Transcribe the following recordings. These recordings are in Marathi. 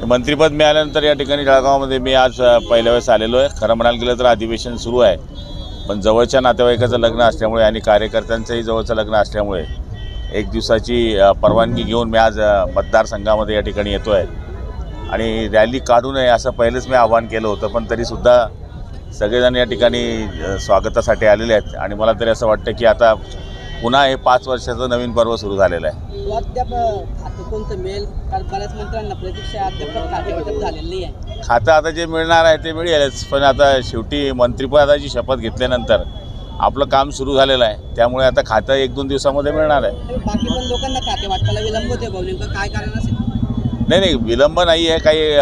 मंत्रिपद मिळाल्यानंतर या ठिकाणी जळगावमध्ये मी आज पहिल्या वेळेस आलेलो आहे. खरं म्हणायला गेलं तर अधिवेशन सुरू आहे, पण जवळच्या नातेवाईकाचं लग्न असल्यामुळे आणि कार्यकर्त्यांचंही जवळचं लग्न असल्यामुळे एक दिवसाची परवानगी घेऊन मी आज मतदारसंघामध्ये या ठिकाणी येतो आहे. आणि रॅली काढू नये असं पहिलेच मी आवाहन केलं होतं, पण तरीसुद्धा सगळेजण या ठिकाणी स्वागतासाठी आलेले आहेत. आणि मला तरी असं वाटतं की आता पुन्हा हे 5 वर्षाचं नवीन पर्व सुरू झालेलं आहे. अद्याप खातं कोणतं मिळेल? कारण बऱ्याच मंत्र्यांना प्रतीक्षा अद्याप खाते वाटप झालेलं नाही आहे. खातं आता जे मिळणार आहे ते मिळेलच, पण आता शेवटी मंत्रिपदाची शपथ घेतल्यानंतर आपलं काम सुरू झालेलं आहे, त्यामुळे आता खातं 1-2 दिवसामध्ये मिळणार आहे. बाकी पण लोकांना खाते वाटपाला विलंब होते भाऊ, नेमकं काय कारण असेल? नाही, विलंब नाही आहे काही.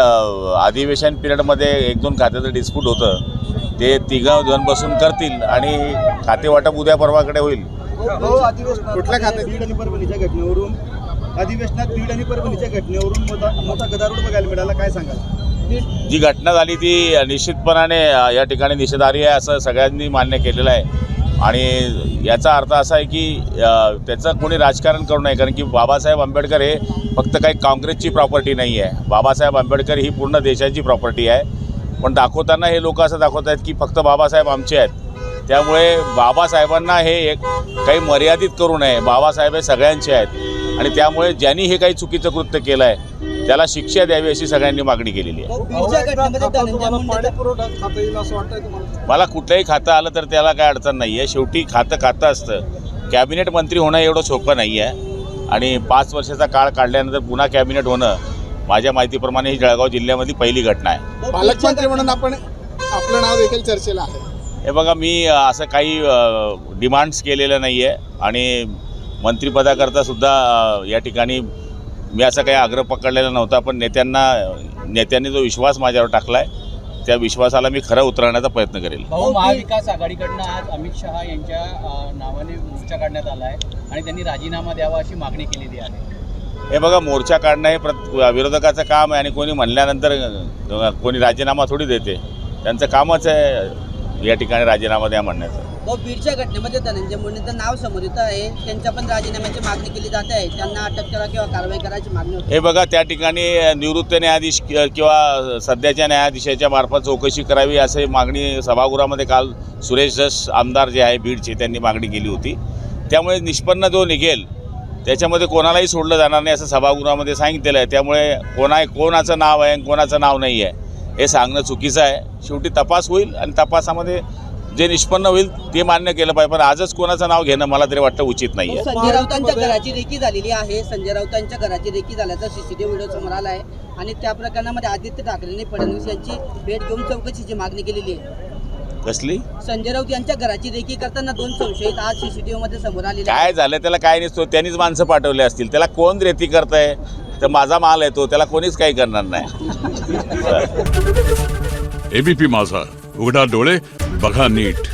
अधिवेशन पिरियडमध्ये 1-2 खात्याचं डिस्प्यूट होतं, ते 3-2 बसून करतील आणि खाते वाटप उद्या परवाकडे होईल. कुठल्या खात्यात? बीड आणि परभणीच्या घटनेवरून अधिवेशनात बीड आणि परभणीच्या घटनेवरून मोठा गदारोळ बघायला मिळाला, काय सांगाल? जी घटना झाली ती निश्चितपणाने या ठिकाणी निषेधार्ह आहे असं सगळ्यांनी मान्य केलेलं आहे. आणि याचा अर्थ असा आहे की त्याचं कोणी राजकारण करू नये, कारण की बाबासाहेब आंबेडकर हे फक्त काही काँग्रेसची प्रॉपर्टी नाही आहे. बाबासाहेब आंबेडकर ही पूर्ण देशाची प्रॉपर्टी आहे. पण दाखवताना हे लोक असं दाखवत आहेत की फक्त बाबासाहेब आमचे आहेत. त्यामुळे बाबासाहेबांना हे एक काही मर्यादित करू नये. बाबासाहेब हे सगळ्यांचे आहेत आणि त्यामुळे ज्यांनी हे काही चुकीचं कृत्य केलं आहे त्याला शिक्षा द्यावी अशी सगळ्यांनी मागणी केलेली आहे. मला कुठलंही खातं आलं तर त्याला काय अडचण नाही आहे. शेवटी खातं असतं. कॅबिनेट मंत्री होणं एवढं सोपं नाही आहे आणि 5 वर्षाचा काळ काढल्यानंतर पुन्हा कॅबिनेट होणं माझ्या माहितीप्रमाणे ही जळगाव जिल्ह्यामधली पहिली घटना आहे. पालकमंत्री म्हणून आपलं नाव देखील चर्चेला आहे. हे बघा, मी असं काही डिमांड्स केलेलं नाही आहे आणि मंत्रिपदाकरता सुद्धा या ठिकाणी मी असा काही आग्रह पकडलेला नव्हता. पण नेत्यांनी जो विश्वास माझ्यावर टाकला आहे त्या विश्वासाला मी खरं उतरवण्याचा प्रयत्न करेल. महाविकास आघाडीकडनं आज अमित शहा यांच्या नावाने मोर्चा काढण्यात आला आहे आणि त्यांनी राजीनामा द्यावा अशी मागणी केलेली आहे. हे बघा, मोर्चा काढणं हे विरोधकाचं काम आहे आणि कोणी म्हणल्यानंतर कोणी राजीनामा थोडी देते. त्यांचं कामच आहे या ठिकाणी राजीनामा द्या म्हणण्याचं. बीडच्या घटनेमध्ये धनंजय मुंडेंचं नाव समोर येत आहे, त्यांच्या पण राजीनाम्याची मागणी केली जात आहे. त्यांना अटक करा किंवा कारवाई करायची मागणी होती. हे बघा, त्या ठिकाणी निवृत्त न्यायाधीश किंवा सध्याच्या न्यायाधीशाच्या मार्फत चौकशी करावी असे मागणी सभागृहामध्ये काल सुरेश धस आमदार जे आहे बीडचे त्यांनी मागणी केली होती. त्यामुळे निष्पन्न जो निघेल त्याच्यामध्ये कोणालाही सोडलं जाणार नाही असं सभागृहामध्ये सांगितलेलं आहे. त्यामुळे कोणाचं नाव आहे आणि कोणाचं नाव नाही आहे हे सांगणं चुकीचं आहे. शेवटी तपास होईल आणि तपासामध्ये जे निष्पन्न होईल ते मान्य केलं पाहिजे. पण आजच कोणाचं नाव घेणं मला तरी वाटतं उचित नाही आहे. संजय राऊतांच्या घराची रेकी झालेली आहे. संजय राऊतांच्या घराची रेकी झाल्याचा CCTV व्हिडिओ समोर आला आहे आणि त्या प्रकरणामध्ये आदित्य ठाकरेंनी फडणवीस यांची भेट घेऊन चौकशीची मागणी केलेली आहे. कसली? संजय राऊत यांच्या घराची रेकी करताना 2 संशयित आज CCTV मध्ये समोर आलेले. काय झालं त्याला काय नसतो, त्यांनीच माणसं पाठवले असतील. त्याला कोण रेती करतंय? तर माझा माल आहे तो, त्याला कोणीच काही करणार नाही. ABP माझा, उघडा डोळे बघा नीट.